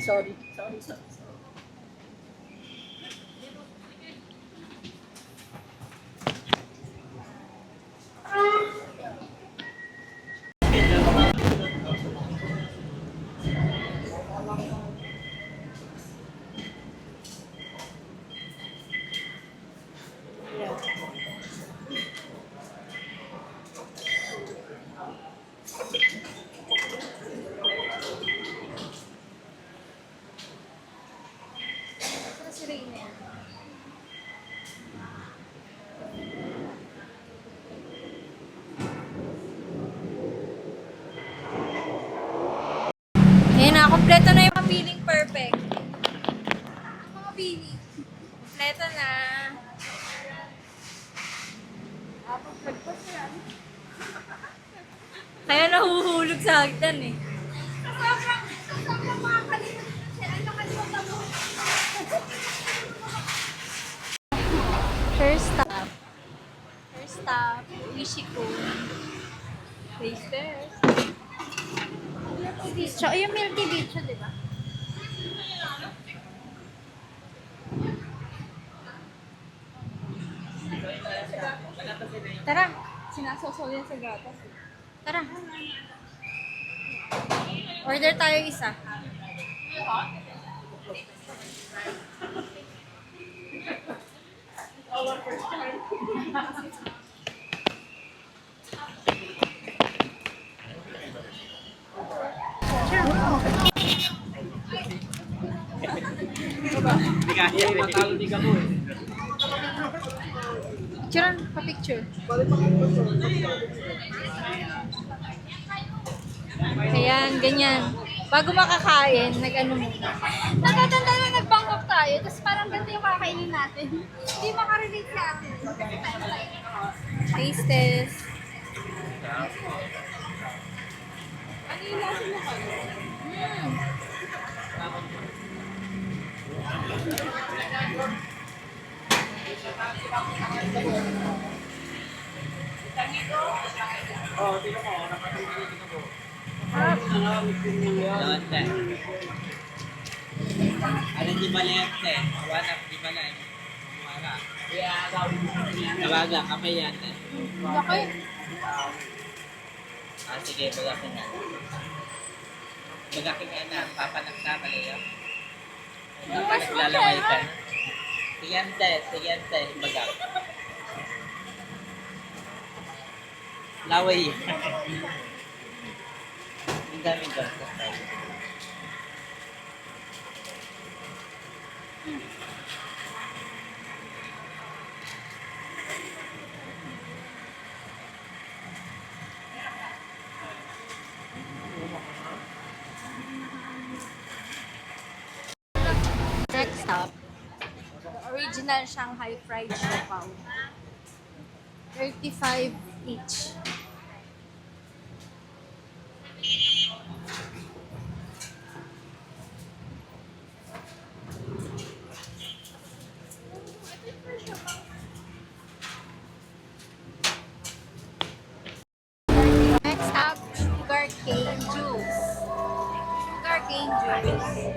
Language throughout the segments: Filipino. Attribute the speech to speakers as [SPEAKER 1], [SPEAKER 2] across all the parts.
[SPEAKER 1] sorry.
[SPEAKER 2] Si Reyna. Ayan na, kompleto na yung mga feeling perfect. Mga feeling. Kompleto na. Kaya nahuhulog sa hagdan eh. Sobrang makakalimutan siya. Ano kalimutan mo? First stop. First stop, Ishikun. Taste test. Bicho. Yung Milky Bicho, di ba? Tara. Sinasosaw yan sa gatas. Tara. Order tayo isa.
[SPEAKER 3] Hindi kaya matalo di ka mo eh.
[SPEAKER 2] Picturean, pa-picture. Ayan, ganyan. Bago makakain, nag-ano muna. Natatanda na nag-Bangkok tayo, tapos parang ganito yung kakainin natin. Hindi makarelate sa atin. Taste test. Ano yung lasa mo ka?
[SPEAKER 3] Oh, dito mo, nakatulog dito ko.
[SPEAKER 4] Donte. Ano di malente? Wanap di malente. Wala. Tawaga, kamay yan eh.
[SPEAKER 2] Laki.
[SPEAKER 4] Sige, bagakin na. Bagakin nga na, papanak na kalayo. Naglalaway ka. Siguiente, bagak. Laway. Ang daming gastos tayo.
[SPEAKER 2] Next stop, the original Shanghai fried siopaw. 35 each. Next stop, sugar cane juice. Sugar cane juice.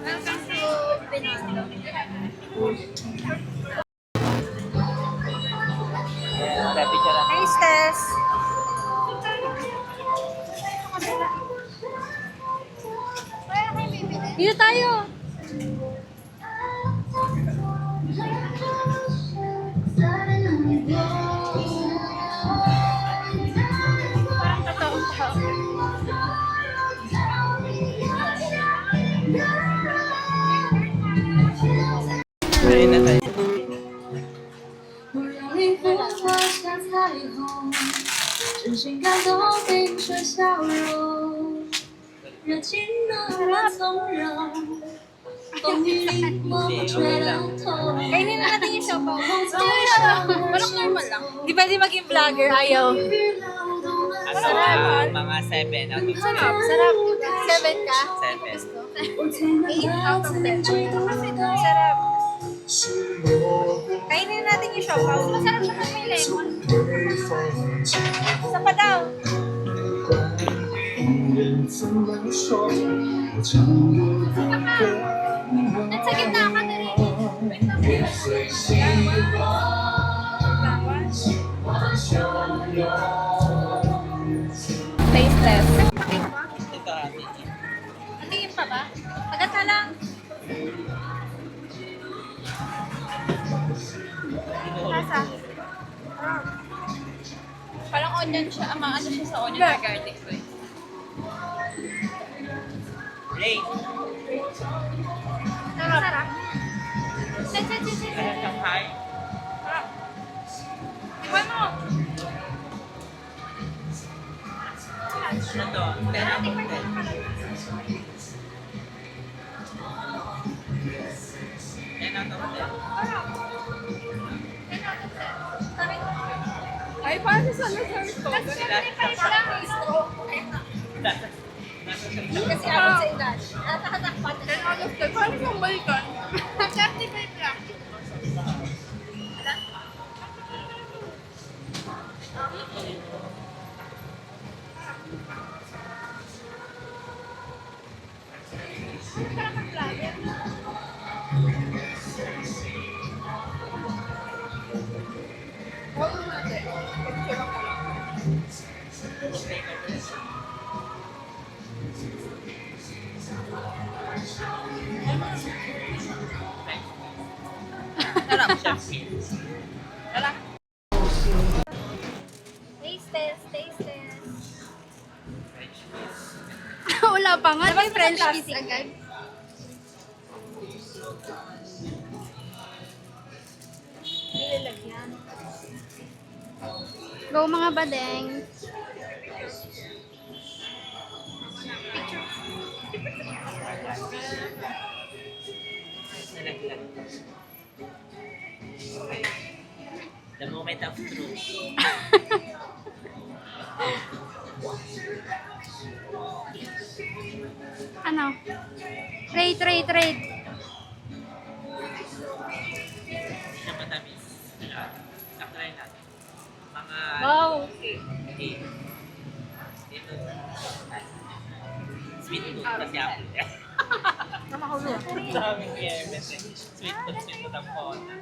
[SPEAKER 2] Welcome to Binondo.
[SPEAKER 4] Sabi siya lang.
[SPEAKER 2] Taste test. Dito tayo. Parang totoo.
[SPEAKER 4] Ngayon na tayo.
[SPEAKER 5] 我用力抚摸像彩虹，真心感动冰雪笑容，热情暖然从容，风雨里默默吹了痛。
[SPEAKER 2] Kainin na natin yung siopaw. Parang normal lang. Di ba di maging vlogger? Ayaw.
[SPEAKER 4] Ano, mga 7 out of 10.
[SPEAKER 2] Sarap. Sarap. 7 ka?
[SPEAKER 4] 7.
[SPEAKER 2] 8 out of 10. Sarap. Kainin na natin yung siopaw. Masarap siya pag may lemon. Isa pa daw. Nasa gitna ka na rin. Taste test.
[SPEAKER 4] Ito ate.
[SPEAKER 2] Tingin pa ba? Pagkata lang. Lasa.
[SPEAKER 5] Parang onion siya. Ano siya sa onion or garlic ko eh.
[SPEAKER 4] Ray.
[SPEAKER 2] Sarap. Sit.
[SPEAKER 4] Alam Shanghai.
[SPEAKER 2] Tikman mo.
[SPEAKER 4] Ano to? 10 out of 10. 10 out of 10.
[SPEAKER 5] Ay, parang sa service ko.
[SPEAKER 2] Kasi syempre palit lang. Kasi ako sa edad. Natatakpan.
[SPEAKER 5] 10 out of 10. Parang siyang balikan.
[SPEAKER 2] 35 lang.
[SPEAKER 4] Sarap siya.
[SPEAKER 2] Taste test. Wala pa nga. Diba yung French kiss agad? Nilalagyan. Go mga badeng.
[SPEAKER 4] Nalaglag. Okay. The moment of truth.
[SPEAKER 2] Ano? Trade.
[SPEAKER 4] Hindi siya matamis. Sakray natin. Mga...
[SPEAKER 2] Wow.
[SPEAKER 4] Okay. Dito. Sweet tooth kasi ako. Daming yemes eh. Sweet tooth ang pona.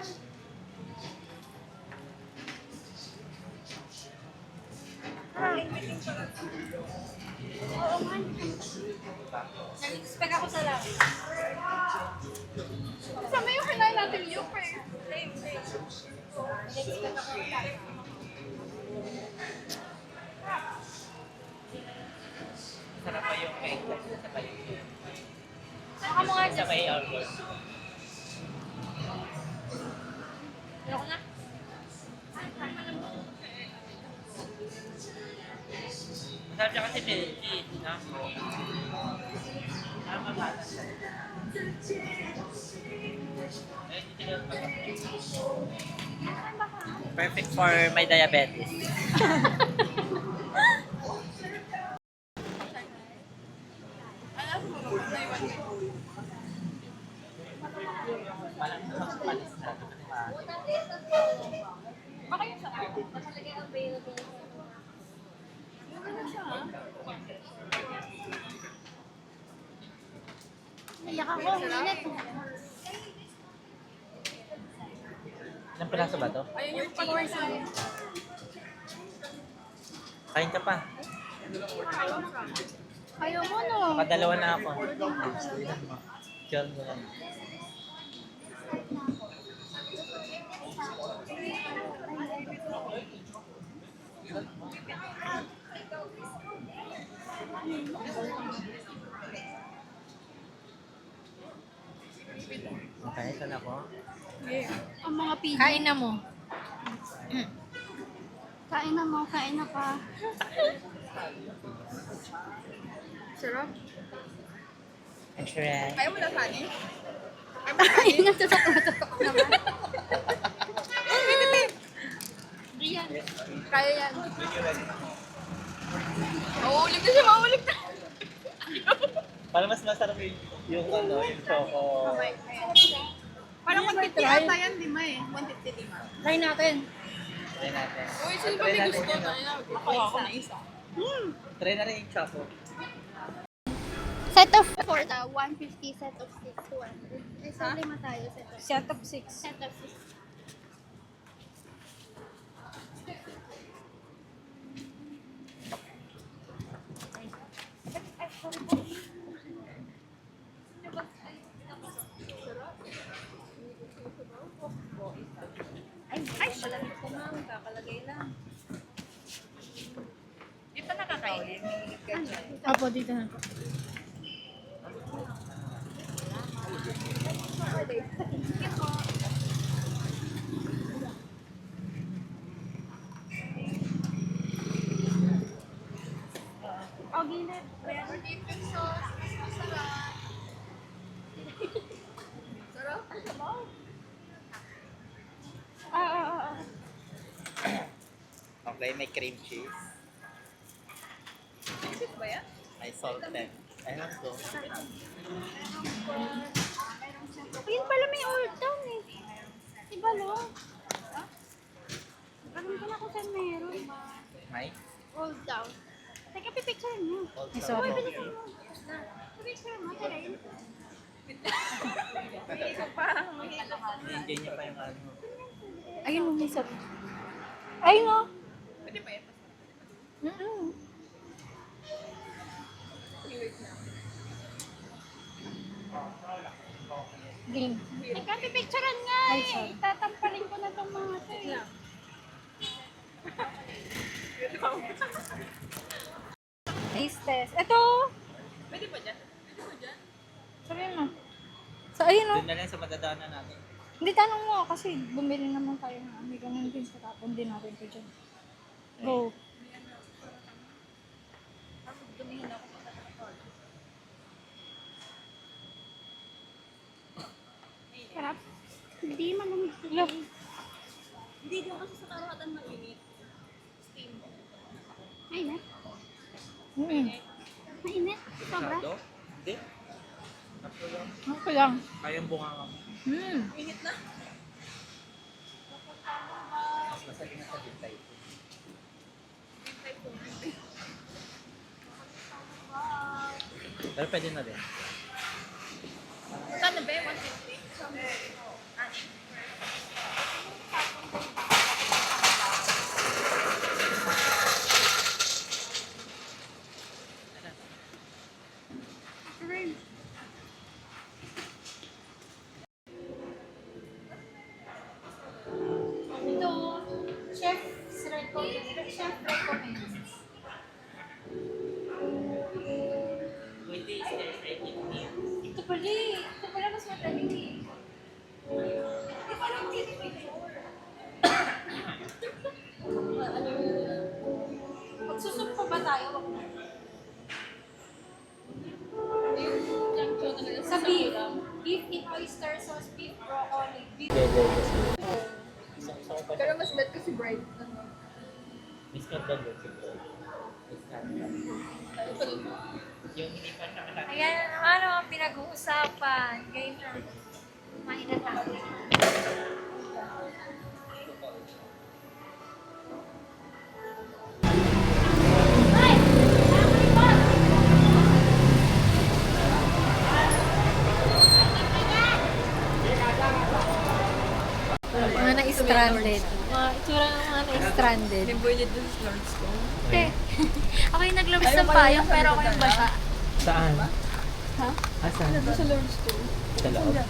[SPEAKER 2] Oo nga. Nag-expect ako sa lang.
[SPEAKER 5] Kasama yung kinain natin yung eh.
[SPEAKER 2] Nag-expect ako sa lang.
[SPEAKER 4] Sarap pa yung egg. Sarap pa yung egg.
[SPEAKER 2] Baka mo nga
[SPEAKER 4] Sa may outdoor.
[SPEAKER 2] Ayoko na.
[SPEAKER 4] Masarap siya kasi Philippine. No? Mabata siya. Perfect for my diabetes. Parang palis na.
[SPEAKER 2] Baka yung sarap. Nakalagay available. Iyak ako. Minit.
[SPEAKER 4] Ilang piraso ba to?
[SPEAKER 5] Ayun yung pag-order.
[SPEAKER 4] Kain ka pa.
[SPEAKER 2] Ayaw mo no.
[SPEAKER 4] Padalawa na ako. Diyan mo lang. Okay, saan ako?
[SPEAKER 2] Ang mga pili. Kain na mo. Kain na pa.
[SPEAKER 5] Sarap.
[SPEAKER 4] Extra.
[SPEAKER 5] Kaya mo na sani?
[SPEAKER 2] Ayun ang tutok naman. Riyan.
[SPEAKER 5] Kaya yan. Mauulit na siya, mauulit na.
[SPEAKER 4] Para mas masarap yung ano, yung choco.
[SPEAKER 5] Parang pag
[SPEAKER 2] try.
[SPEAKER 1] Ata yan, 5 eh. 150 5.
[SPEAKER 2] Try natin.
[SPEAKER 4] Try natin.
[SPEAKER 1] Uy, sino ba may gusto na? Ako na isa.
[SPEAKER 4] Try na rin yung choco.
[SPEAKER 2] Set of
[SPEAKER 5] 4 na, 150 set of 6, 200. Eh, sa 5 tayo set of 6.
[SPEAKER 2] set of 6.
[SPEAKER 5] Set of 6.
[SPEAKER 2] Ay, malamit ko ma'am. Kakalagay lang.
[SPEAKER 1] Di pa nakakain.
[SPEAKER 2] Opo, dito na.
[SPEAKER 5] O, ginit.
[SPEAKER 4] Okay, may cream cheese.
[SPEAKER 1] Cheese ba yan?
[SPEAKER 4] May salted. Ayun ko.
[SPEAKER 5] Ayun pala may old town eh. Diba, lo? Alam ko na kung saan meron.
[SPEAKER 4] May?
[SPEAKER 5] Old town. Teka, pipicture mo.
[SPEAKER 4] Old
[SPEAKER 2] May
[SPEAKER 4] Town.
[SPEAKER 2] sobo.
[SPEAKER 5] Bilisan mo. Pipicture mo, Karen.
[SPEAKER 4] Enjoy niya pa yung ano.
[SPEAKER 2] Ayun, may sobo. Ayun o.
[SPEAKER 1] Pwede pa yan.
[SPEAKER 2] Game.
[SPEAKER 5] Teka, pipicturean nga
[SPEAKER 2] Ay,
[SPEAKER 5] eh.
[SPEAKER 2] sorry.
[SPEAKER 5] Tatampalin ko na itong mga to eh.
[SPEAKER 2] Taste test. Ito.
[SPEAKER 1] Pwede pa dyan? Pwede pa dyan?
[SPEAKER 2] Sabihin mo. So, ayun o.
[SPEAKER 4] Doon na lang sa madadaanan natin.
[SPEAKER 2] Hindi, tanong mo kasi bumili naman tayo ng may ganun din sa tapon din natin ito dyan. Go.
[SPEAKER 5] Sarap. Hindi malamig.
[SPEAKER 2] Look.
[SPEAKER 1] Hindi doon kasi sa karahatan mainit. Steam.
[SPEAKER 5] Mainit.
[SPEAKER 2] Mm.
[SPEAKER 5] Mainit. Sobra.
[SPEAKER 4] Masyado? Hindi. Ako lang.
[SPEAKER 2] Okay lang.
[SPEAKER 4] Kayang bunga ka.
[SPEAKER 1] Init na.
[SPEAKER 4] Mas masali na sa dintay. Pero pwede na rin.
[SPEAKER 1] Saan na ba? 150?
[SPEAKER 2] Ito, chef's recommends.
[SPEAKER 4] Pwede stir-fry kidney.
[SPEAKER 2] Ito pala eh. Ito pala mas madali eh. Di pa lang tinipicture. Magsusup pa ba tayo? Wag na. Sa beef. Beef in oyster sauce, beef broccoli, beef...
[SPEAKER 1] Pero mas bet kasi bright.
[SPEAKER 4] Miss Candalo siguro. Miss Candalo. Yung hindi pa siya kasama.
[SPEAKER 2] Ayan, ano ang pinag-uusapan? Game na. Kumain na tayo. Mga na-stranded. Mga itsura ng mga na-stranded.
[SPEAKER 1] Nag-boiled dun sa Lord's ko.
[SPEAKER 2] Te, ako yung naglabas ng payong pero ako yung basa.
[SPEAKER 4] Saan? Ha? Asan?
[SPEAKER 1] Sa Lord's ko.
[SPEAKER 4] Sa loob.
[SPEAKER 1] Hindi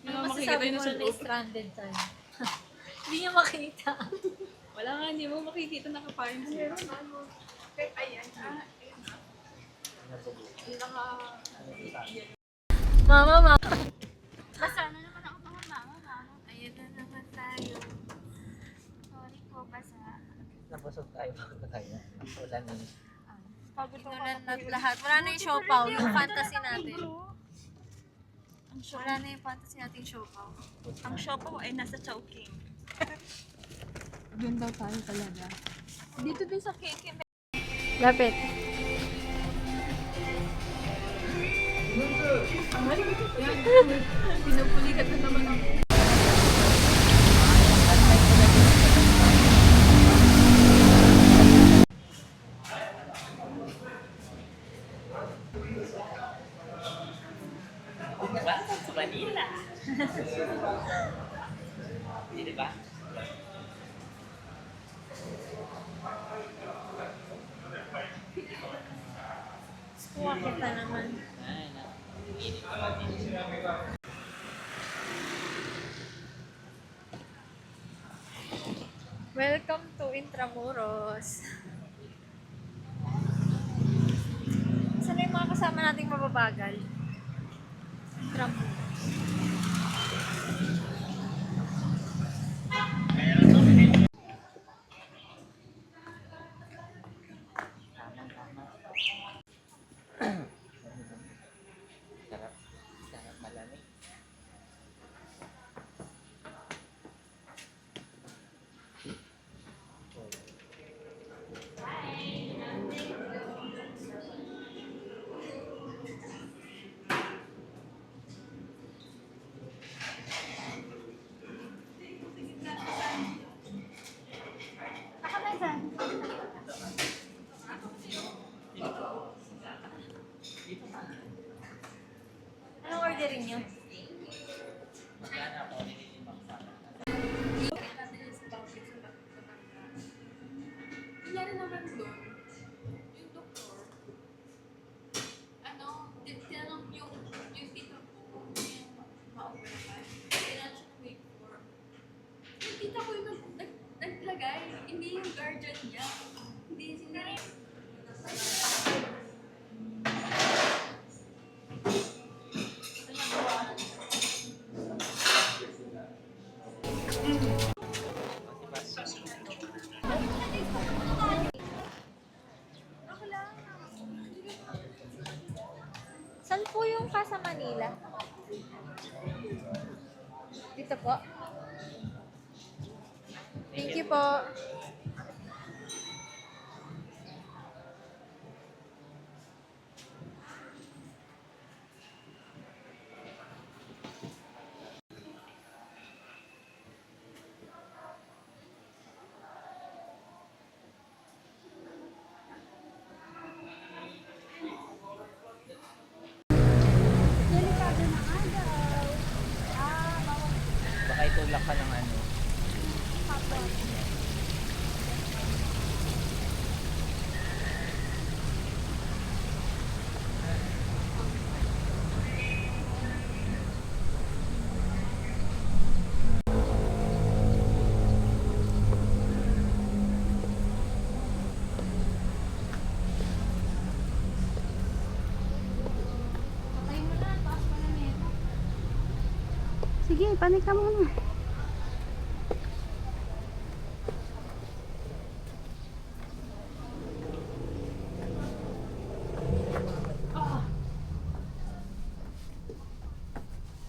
[SPEAKER 1] mo makikita
[SPEAKER 2] Masasabi
[SPEAKER 1] yun
[SPEAKER 2] mo
[SPEAKER 1] sa
[SPEAKER 2] na
[SPEAKER 1] loob.
[SPEAKER 2] na-stranded tayo. Hindi niyo makita.
[SPEAKER 1] Wala nga, hindi mo makikita nakapain siya. Ayan.
[SPEAKER 2] Mama, mama.
[SPEAKER 5] Basta na naman ako mga mama.
[SPEAKER 2] Ayun na naman tayo.
[SPEAKER 5] Sorry po, basta.
[SPEAKER 4] Nabusog tayo. Bakit tayo? Wala na.
[SPEAKER 2] Inulan na lahat. Wala na yung siopaw, yung fantasy natin. Wala na yung fantasy natin siopaw.
[SPEAKER 1] Ang siopaw ay nasa Chowking.
[SPEAKER 2] Doon daw tayo talaga.
[SPEAKER 1] Dito din sa KK.
[SPEAKER 2] Lapit.
[SPEAKER 1] Pinupulikat na naman ako.
[SPEAKER 4] Diba? Sa Manila. Hindi ba?
[SPEAKER 2] Kuwakit na naman.
[SPEAKER 4] Ay, na. Init naman.
[SPEAKER 2] Welcome to Intramuros. Saan yung mga kasama nating mababagal? Intramuros.
[SPEAKER 4] Sarap. Sarap malamig.
[SPEAKER 2] Nakamensan. Anong orderin niyo?
[SPEAKER 4] Magkano ako nililimang sa akin?
[SPEAKER 1] Nangyari naman doon, yung doktor, tinanong yung tita ko kung yung ma-operahan. Kailangan siya wait for. Yung tita ko yung naglagay, hindi yung guardian niya. Hindi sila.
[SPEAKER 2] Saan po yung Casa Manila? Dito po. Thank you po. Delikado na nga daw. Bawal
[SPEAKER 4] Baka itulak ka ng ano.
[SPEAKER 2] hapon. Patay mo na, taas mo na nito. Sige, panik ka muna.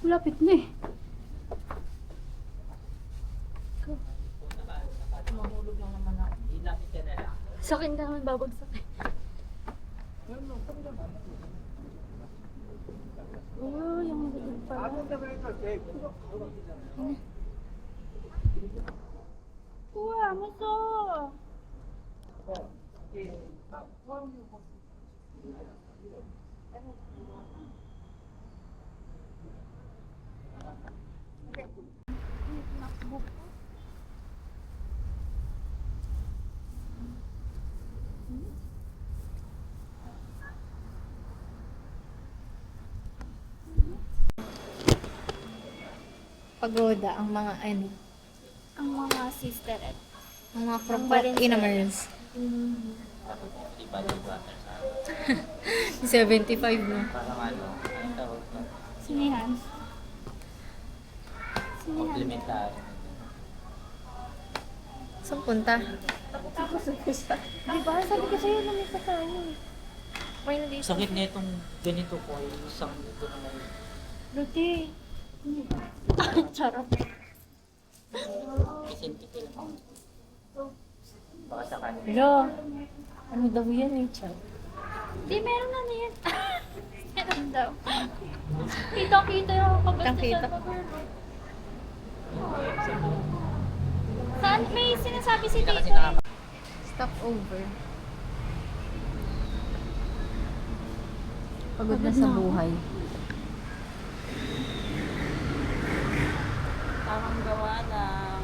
[SPEAKER 2] Lapit na eh.
[SPEAKER 4] Mahulog lang naman ako. Ilapit ka na lang.
[SPEAKER 2] Sa akin ka naman babagsak eh. Oh, yung magagod pala. Kuha, maso! Pagoda ang mga ano, ang mga sister at ang mga inamers.
[SPEAKER 4] Diba, diba?
[SPEAKER 2] 75 no.
[SPEAKER 4] Parang ano, ang tawag ko.
[SPEAKER 2] Sinihan.
[SPEAKER 4] Complimentary.
[SPEAKER 2] Saan punta? Diba? Sabi ko sa'yo, lumipat tayo. May na dito.
[SPEAKER 4] Sakit na itong ganito ko, yung isang dito na may
[SPEAKER 2] Ruti. Charot.
[SPEAKER 4] isenti ko lang. Baka sa kanila.
[SPEAKER 2] Hello. Ano daw yan eh, Chad? Di, meron na yan. Yan daw. Kitang-kita yung
[SPEAKER 5] Kitang-kita.
[SPEAKER 2] kabastos. Saan? May sinasabi si Tito.
[SPEAKER 5] Stop over. Pagod na sa buhay.
[SPEAKER 3] Tamang gawa ng...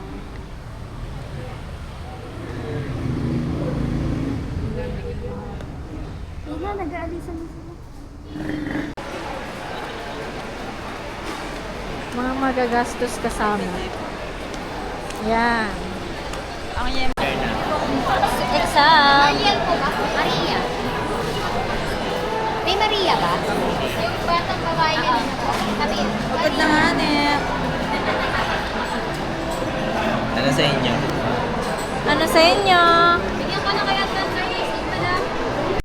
[SPEAKER 2] Ina, nag-aalisan na sila.
[SPEAKER 5] Mga magagastos kasama. Yan.
[SPEAKER 3] Ang yem...
[SPEAKER 5] Exam!
[SPEAKER 2] Mariel po ba? Maria. May Maria ba? Yung batang babae na sabi.
[SPEAKER 3] Pagod na nga, Nek.
[SPEAKER 4] Ano sa inyo?
[SPEAKER 5] Ano sa inyo?